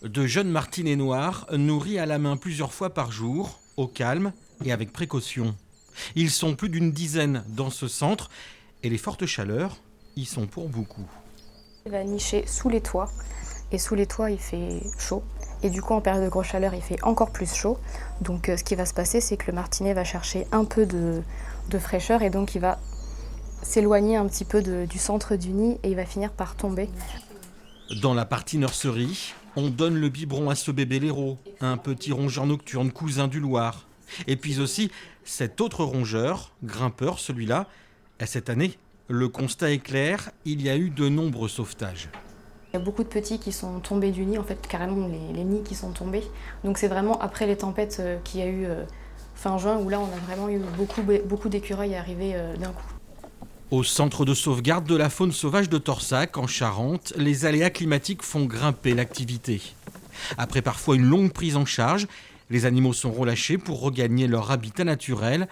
De jeunes martinets noirs nourris à la main plusieurs fois par jour, au calme et avec précaution. Ils sont plus d'une dizaine dans ce centre et les fortes chaleurs y sont pour beaucoup. Il va nicher sous les toits et sous les toits il fait chaud et du coup en période de grosse chaleur il fait encore plus chaud. Donc ce qui va se passer c'est que le martinet va chercher un peu de fraîcheur et donc il va s'éloigner un petit peu du centre du nid et il va finir par tomber. Dans la partie nurserie, on donne le biberon à ce bébé laireau, un petit rongeur nocturne cousin du Loir. Et puis aussi cet autre rongeur, grimpeur celui-là. Et cette année, le constat est clair, il y a eu de nombreux sauvetages. Il y a beaucoup de petits qui sont tombés du nid, en fait carrément les nids qui sont tombés. Donc c'est vraiment après les tempêtes qu'il y a eu fin juin où là on a vraiment eu beaucoup d'écureuils arrivés d'un coup. Au centre de sauvegarde de la faune sauvage de Torsac, en Charente, les aléas climatiques font grimper l'activité. Après parfois une longue prise en charge, les animaux sont relâchés pour regagner leur habitat naturel.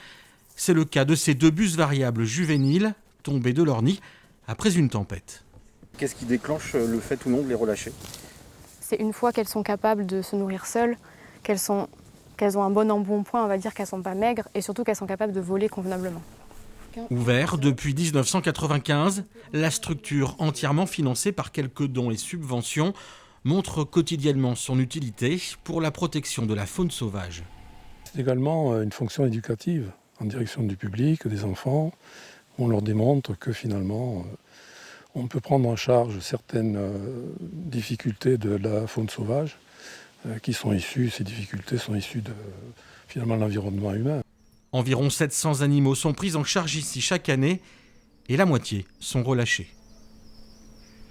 C'est le cas de ces 2 bus variables juvéniles tombés de leur nid après une tempête. Qu'est-ce qui déclenche le fait ou non de les relâcher? C'est une fois qu'elles sont capables de se nourrir seules, qu'elles ont un bon embonpoint, on va dire qu'elles sont pas maigres et surtout qu'elles sont capables de voler convenablement. Ouvert depuis 1995, la structure entièrement financée par quelques dons et subventions montre quotidiennement son utilité pour la protection de la faune sauvage. C'est également une fonction éducative en direction du public, des enfants. On leur démontre que finalement, on peut prendre en charge certaines difficultés de la faune sauvage ces difficultés sont issues de finalement l'environnement humain. Environ 700 animaux sont pris en charge ici chaque année et la moitié sont relâchés.